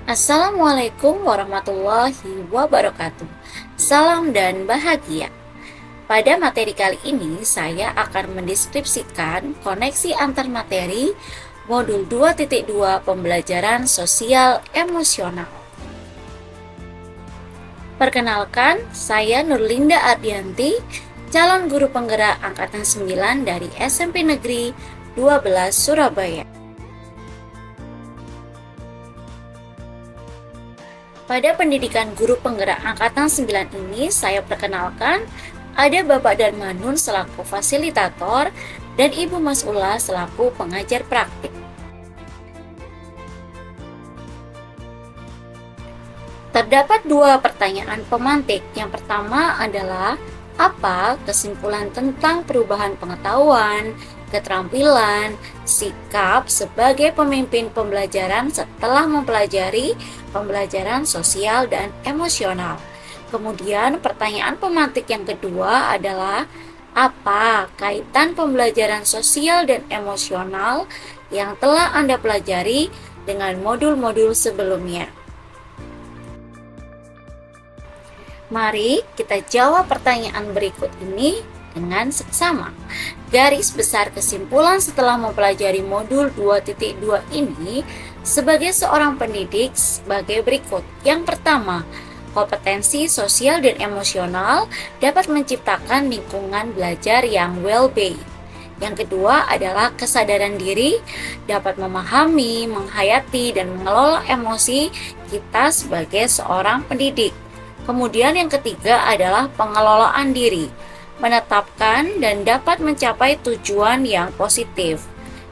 Assalamualaikum warahmatullahi wabarakatuh. Salam dan bahagia. Pada materi kali ini, saya akan mendeskripsikan koneksi antar materi modul 2.2 pembelajaran sosial emosional. Perkenalkan, saya Nurlinda Ardianti, calon guru penggerak angkatan 9 dari SMP Negeri 12 Surabaya. Pada pendidikan guru penggerak angkatan 9 ini, saya perkenalkan ada Bapak Darmanun selaku fasilitator dan Ibu Mas'ula selaku pengajar praktik. Terdapat dua pertanyaan pemantik. Yang pertama adalah, apa kesimpulan tentang perubahan pengetahuan, keterampilan, sikap sebagai pemimpin pembelajaran setelah mempelajari pembelajaran sosial dan emosional? Kemudian pertanyaan pemantik yang kedua adalah, apa kaitan pembelajaran sosial dan emosional yang telah Anda pelajari dengan modul-modul sebelumnya? Mari kita jawab pertanyaan berikut ini dengan seksama. Garis besar kesimpulan setelah mempelajari modul 2.2 ini sebagai seorang pendidik sebagai berikut. Yang pertama, kompetensi sosial dan emosional dapat menciptakan lingkungan belajar yang well-being. Yang kedua adalah kesadaran diri dapat memahami, menghayati, dan mengelola emosi kita sebagai seorang pendidik. Kemudian yang ketiga adalah pengelolaan diri, menetapkan dan dapat mencapai tujuan yang positif.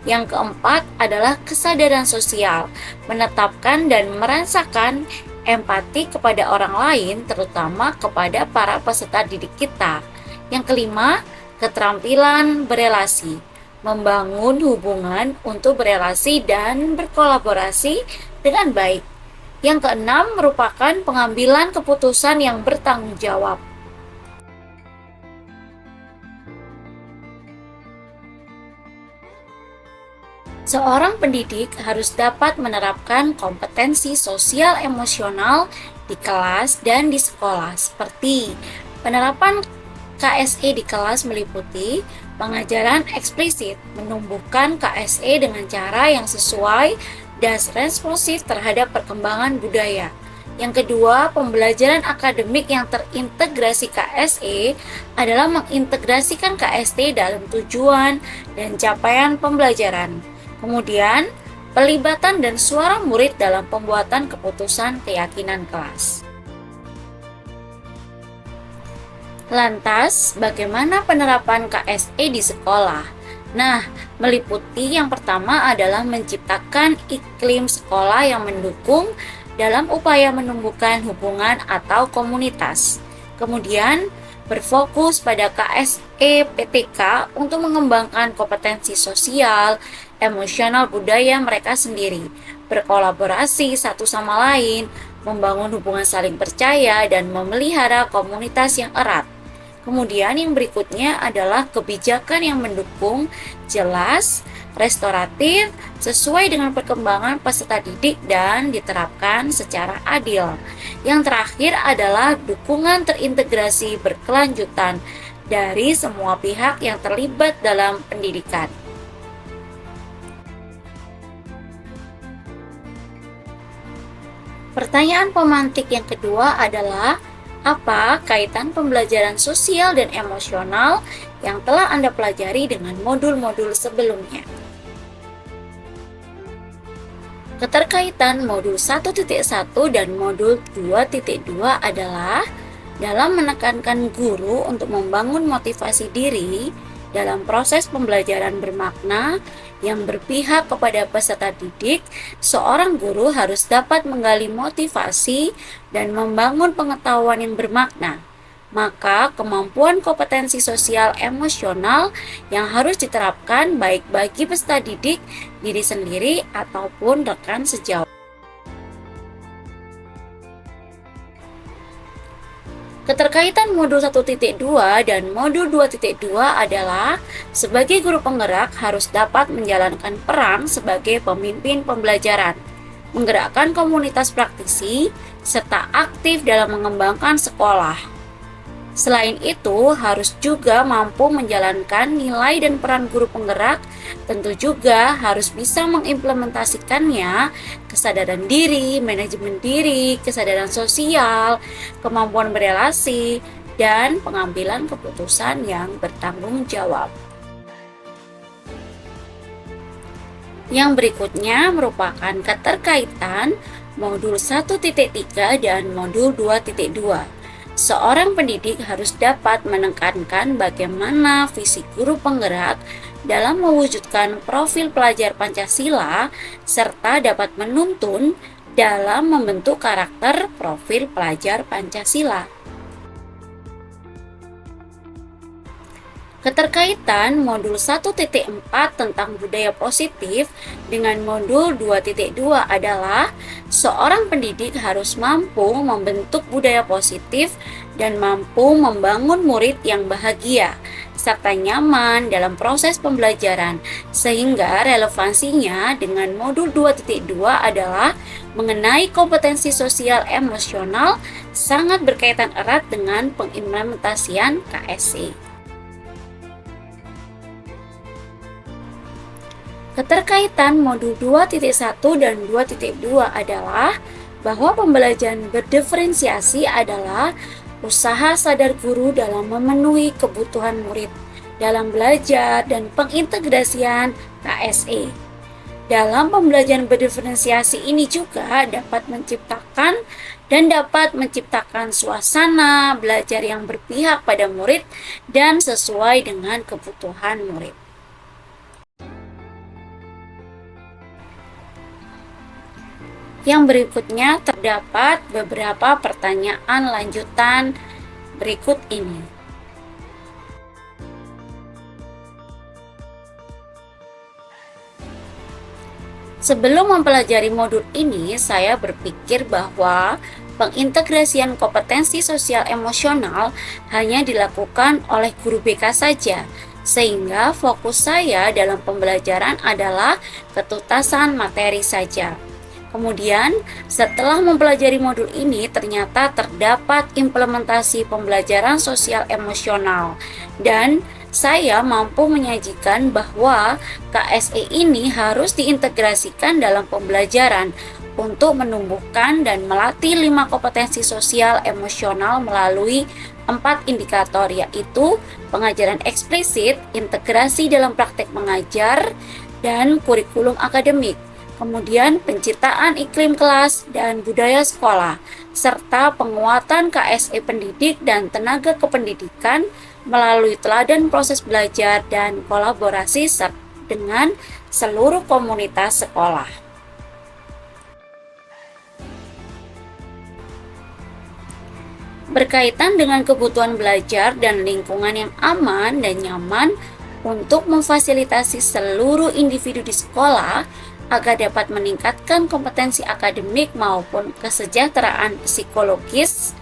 Yang keempat adalah kesadaran sosial, menetapkan dan merasakan empati kepada orang lain, terutama kepada para peserta didik kita. Yang kelima, keterampilan berelasi, membangun hubungan untuk berelasi dan berkolaborasi dengan baik. Yang keenam merupakan pengambilan keputusan yang bertanggung jawab. Seorang pendidik harus dapat menerapkan kompetensi sosial emosional di kelas dan di sekolah, seperti penerapan KSE di kelas meliputi pengajaran eksplisit, menumbuhkan KSE dengan cara yang sesuai dan responsif terhadap perkembangan budaya. Yang kedua, pembelajaran akademik yang terintegrasi KSE adalah mengintegrasikan KST dalam tujuan dan capaian pembelajaran. Kemudian, pelibatan dan suara murid dalam pembuatan keputusan keyakinan kelas. Lantas, bagaimana penerapan KSE di sekolah? Nah, meliputi yang pertama adalah menciptakan iklim sekolah yang mendukung dalam upaya menumbuhkan hubungan atau komunitas. Kemudian, berfokus pada KSE PTK untuk mengembangkan kompetensi sosial, emosional budaya mereka sendiri, berkolaborasi satu sama lain, membangun hubungan saling percaya, dan memelihara komunitas yang erat. Kemudian yang berikutnya adalah kebijakan yang mendukung, jelas, restoratif, sesuai dengan perkembangan peserta didik dan diterapkan secara adil. Yang terakhir adalah dukungan terintegrasi berkelanjutan dari semua pihak yang terlibat dalam pendidikan. Pertanyaan pemantik yang kedua adalah, apa kaitan pembelajaran sosial dan emosional yang telah Anda pelajari dengan modul-modul sebelumnya? Keterkaitan modul 1.1 dan modul 2.2 adalah dalam menekankan guru untuk membangun motivasi diri dalam proses pembelajaran bermakna yang berpihak kepada peserta didik. Seorang guru harus dapat menggali motivasi dan membangun pengetahuan yang bermakna. Maka kemampuan kompetensi sosial emosional yang harus diterapkan baik bagi peserta didik, diri sendiri, ataupun rekan sejawat. Keterkaitan modul 1.2 dan modul 2.2 adalah sebagai guru penggerak harus dapat menjalankan peran sebagai pemimpin pembelajaran. menggerakkan komunitas praktisi, serta aktif dalam mengembangkan sekolah. Selain itu, harus juga mampu menjalankan nilai dan peran guru penggerak, tentu juga harus bisa mengimplementasikannya, kesadaran diri, manajemen diri, kesadaran sosial, kemampuan berelasi, dan pengambilan keputusan yang bertanggung jawab. Yang berikutnya merupakan keterkaitan modul 1.3 dan modul 2.2. Seorang pendidik harus dapat menekankan bagaimana visi guru penggerak dalam mewujudkan profil pelajar Pancasila serta dapat menuntun dalam membentuk karakter profil pelajar Pancasila. Keterkaitan modul 1.4 tentang budaya positif dengan modul 2.2 adalah seorang pendidik harus mampu membentuk budaya positif dan mampu membangun murid yang bahagia serta nyaman dalam proses pembelajaran, sehingga relevansinya dengan modul 2.2 adalah mengenai kompetensi sosial emosional sangat berkaitan erat dengan pengimplementasian KSE. Keterkaitan modul 2.1 dan 2.2 adalah bahwa pembelajaran berdiferensiasi adalah usaha sadar guru dalam memenuhi kebutuhan murid dalam belajar dan pengintegrasian KSE. Dalam pembelajaran berdiferensiasi ini juga dapat menciptakan suasana belajar yang berpihak pada murid dan sesuai dengan kebutuhan murid. Yang berikutnya terdapat beberapa pertanyaan lanjutan berikut ini. Sebelum mempelajari modul ini, saya berpikir bahwa pengintegrasian kompetensi sosial emosional hanya dilakukan oleh guru BK saja, sehingga fokus saya dalam pembelajaran adalah ketuntasan materi saja. Kemudian, setelah mempelajari modul ini, ternyata terdapat implementasi pembelajaran sosial emosional, dan saya mampu menyajikan bahwa KSE ini harus diintegrasikan dalam pembelajaran untuk menumbuhkan dan melatih 5 kompetensi sosial emosional melalui 4 indikator, yaitu pengajaran eksplisit, integrasi dalam praktek mengajar, dan kurikulum akademik. Kemudian penciptaan iklim kelas dan budaya sekolah, serta penguatan KSE pendidik dan tenaga kependidikan melalui teladan proses belajar dan kolaborasi dengan seluruh komunitas sekolah. Berkaitan dengan kebutuhan belajar dan lingkungan yang aman dan nyaman untuk memfasilitasi seluruh individu di sekolah, agar dapat meningkatkan kompetensi akademik maupun kesejahteraan psikologis.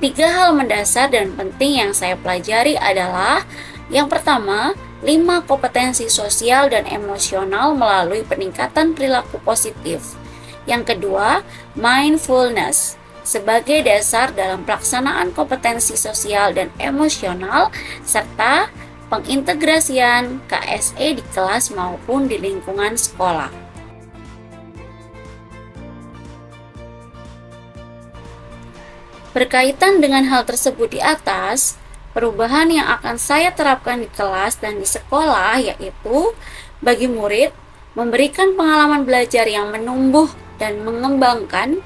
3 hal mendasar dan penting yang saya pelajari adalah: yang pertama, 5 kompetensi sosial dan emosional melalui peningkatan perilaku positif. Yang kedua, mindfulness sebagai dasar dalam pelaksanaan kompetensi sosial dan emosional, serta pengintegrasian KSE di kelas maupun di lingkungan sekolah. Berkaitan dengan hal tersebut di atas, perubahan yang akan saya terapkan di kelas dan di sekolah yaitu bagi murid, memberikan pengalaman belajar yang menumbuh dan mengembangkan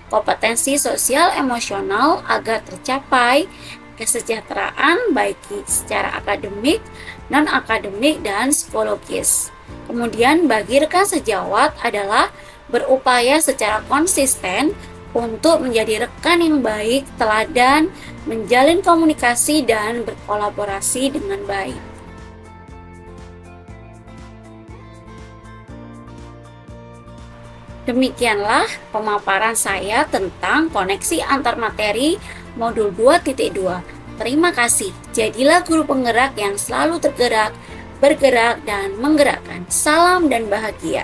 kompetensi sosial emosional agar tercapai kesejahteraan baik secara akademik, non-akademik, dan psikologis. Kemudian bagi rekan sejawat adalah berupaya secara konsisten untuk menjadi rekan yang baik, teladan, menjalin komunikasi, dan berkolaborasi dengan baik. Demikianlah pemaparan saya tentang koneksi antar materi modul 2.2. Terima kasih. Jadilah guru penggerak yang selalu tergerak, bergerak, dan menggerakkan. Salam dan bahagia.